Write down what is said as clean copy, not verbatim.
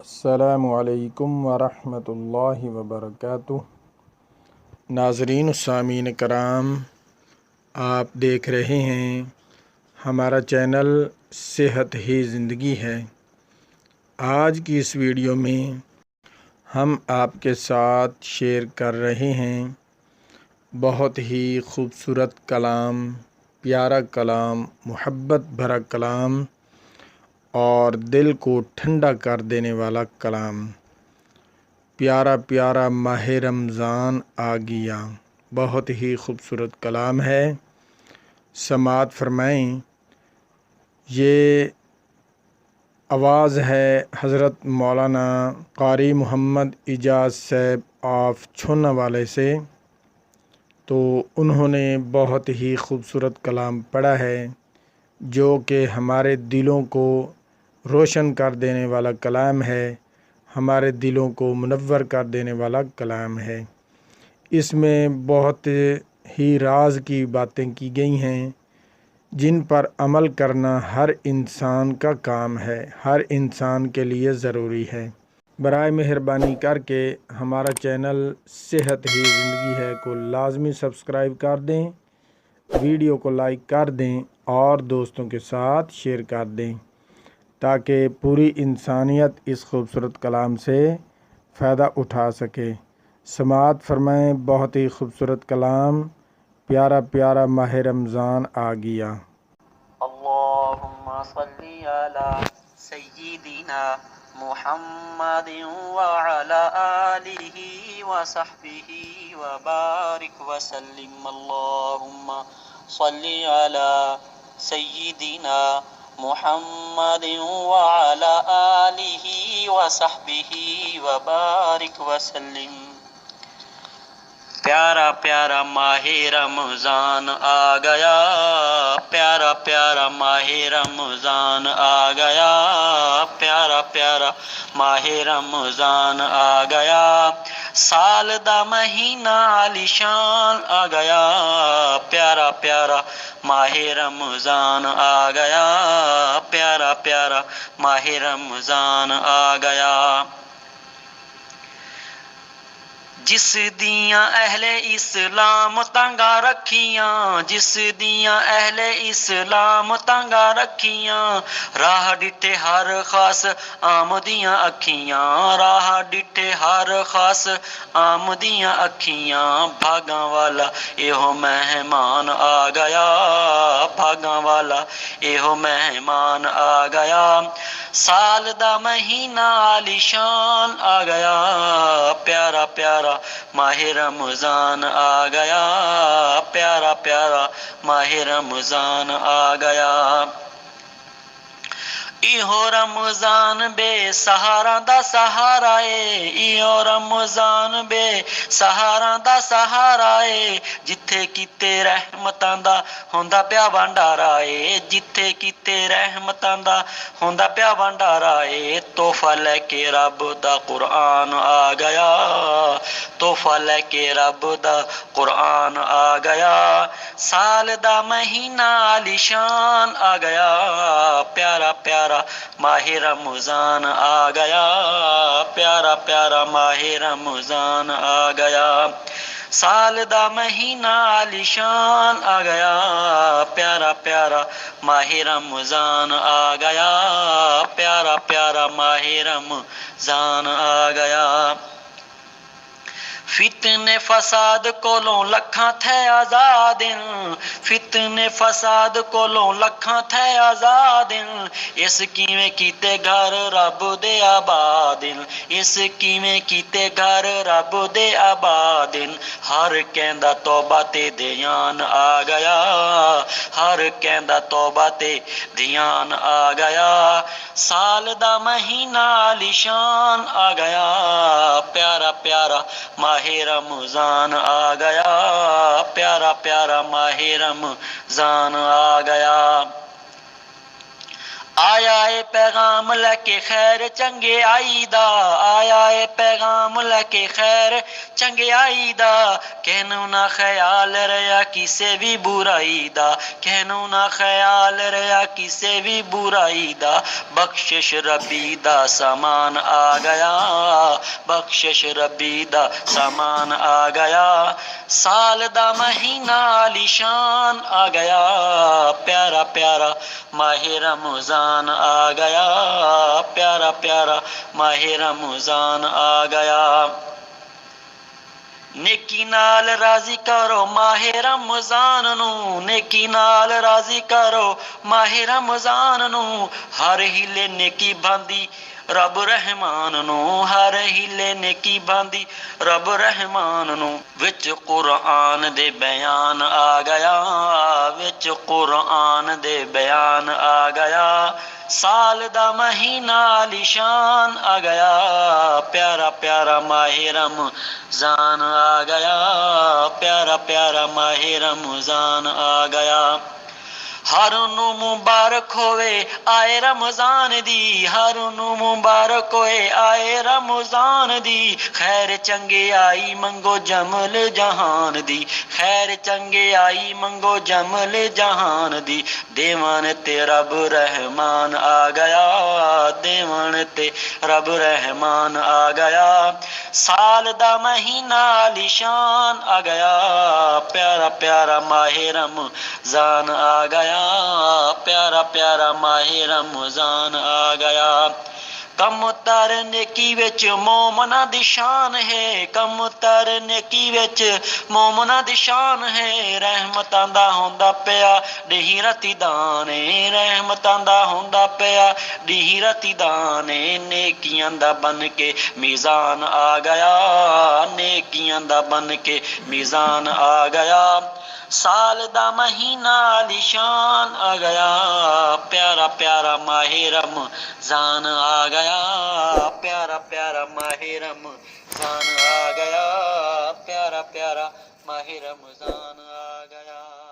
अस्सलामुअलैकुम वरहमतुल्लाहि वबरकातुह। नाज़रीन सामीन कराम, आप देख रहे हैं हमारा चैनल सेहत ही ज़िंदगी है। आज की इस वीडियो में हम आपके साथ शेयर कर रहे हैं बहुत ही खूबसूरत कलाम, प्यारा कलाम, मोहब्बत भरा कलाम और दिल को ठंडा कर देने वाला कलाम। प्यारा प्यारा माह रमज़ान आ गया, बहुत ही खूबसूरत कलाम है। समात फरमाएं। ये आवाज़ है हज़रत मौलाना कारी मोहम्मद इजाज़ साहब ऑफ छोनावाले से। तो उन्होंने बहुत ही खूबसूरत कलाम पढ़ा है जो कि हमारे दिलों को रोशन कर देने वाला कलाम है, हमारे दिलों को मुनव्वर कर देने वाला कलाम है। इसमें बहुत ही राज की बातें की गई हैं जिन पर अमल करना हर इंसान का काम है, हर इंसान के लिए ज़रूरी है। बराए मेहरबानी करके हमारा चैनल सेहत ही ज़िंदगी है को लाजमी सब्सक्राइब कर दें, वीडियो को लाइक कर दें और दोस्तों के साथ शेयर कर दें ताकि पूरी इंसानियत इस खूबसूरत कलाम से फ़ायदा उठा सके। समात फरमाएं। बहुत ही खूबसूरत कलाम, प्यारा प्यारा माह रमज़ान आ गया। अल्लाहुम्मा सल्ली अला सय्यिदिना मुहम्मदिन व अला आलिहि व सहबिहि व बारिक व सल्लिम। अल्लाहुम्मा सल्ली अला सय्यिदिना मुहम्मदिन व अला आलिहि व सहबिहि व बारिक व सल्लिम। प्यारा प्यारा माहे रमज़ान आ गया, प्यारा प्यारा माहे रमज़ान आ गया, प्यारा प्यारा माहे रमज़ान आ गया। साल दा महीना आलिशान आ गया, प्यारा प्यारा माहे रमज़ान आ गया, प्यारा प्यारा माहे रमज़ान आ गया। जिस दियां अहले इस्लाम तांगा रखियां, जिस दियां अहले इस्लाम तांगा रखियां, राह डिठे हर खास आमदियां अखियां, राह डिठे हर खास आमदियां अखियां। भागां वाला एहो मेहमान आ गया, भागां वाला एहो मेहमान आ गया। साल दा महीना आलिशान आ गया, प्यारा प्यारा माहे रमज़ान आ गया, प्यारा प्यारा माहे रमज़ान आ गया। इहो रमज़ान बेसहारा दा सहारा ए, इहो रमज़ान बेसहारा दा सहारा ए। जिथे किते रहमतां दा होंदा पिया भंडारा ए, जिथे किते रहमतां दा होंदा पिया भंडारा ए। तोहफा लेके रब दा कुरान आ गया, तोहफा लेके रब दा कुरान आ गया। साल दा महीना आलिशान आ गया, प्यारा प्यारा माहे रमज़ान आ गया, प्यारा प्यारा माहे रमज़ान आ गया। साल दा महीना आलिशान आ गया, प्यारा प्यारा माहे रमज़ान आ गया, प्यारा प्यारा माहे रमज़ान आ गया। फितने फसाद कोलों लखां थे आज़ादिन, फितने फसाद कोलों लखां थे आज़ादिन। इस किवें कीते घर रब दे आबादिन, इस किवें कीते घर रब दे आबादिन। हर कहंदा तौबा ते ध्यान आ गया, हर कहंदा तौबा ते ध्यान आ गया। साल दा महीना आलिशान आ गया, प्यारा प्यारा माहे रमज़ान आ गया, प्यारा प्यारा माहे रमज़ान आ गया। आया ए पैगाम लैके खैर चंगियाई दा, आया ए पैगाम लैके खैर चंगियाई दा, कहनू ना ख्याल रहा किसे भी बुराई दा, कहनू ना ख्याल रहा किसे भी बुराई दा, बख्शिश रबी दा सामान आ गया, बख्शिश रबी दा सामान आ गया, साल दा महीना आलीशान आ गया, प्यारा प्यारा माहे रमजान आ गया, प्यारा प्यारा माहे रमजान आ गया। नेकी नाल राजी करो माहे रमजान नू, नेकी नाल राजी करो माहे रमजान नू, हर हिले नेकी बांदी रब रहमान नू, हर हिले नेकी बांदी रब रहमान नू, विच कुरान दे बयान आ गया, विच कुरान दे बयान आ गया, साल दा महीना आलीशान आ गया, प्यारा प्यारा माहे रमजान आ गया, प्यारा प्यारा माहे रमजान आ गया। हर नू मुबारक होवे आए रमजान दी, हर नू मुबारक होए आए रमजान दी, खैर चंगे आई मंगो जमल जहान दी, खैर चंगे आई मंगो जमल जहान दी, देवन ते रब रहमान आ गया, देवन ते रब रहमान आ गया, साल दा महीना आलीशान आ गया, प्यारा प्यारा माहे रमजान आ गया, प्यारा प्यारा माहे रमजान आ गया। कम तर नेकी विच मोमना दी शान है, कम तर नेकी विच मोमना दी शान है, रहमतां दा होंदा पिया ढेही राती दाने, रहमतां दा होंदा पिया ढेही राती दाने, नेकियां दा बन के मीज़ान आ गया, नेकियां दा बन के मीज़ान आ गया, साल दा महीना आलीशान आ गया, प्यारा प्यारा माहे रमजान आ गया, प्यारा प्यारा माहे रमजान आ गया, प्यारा प्यारा माहे रमजान आ गया।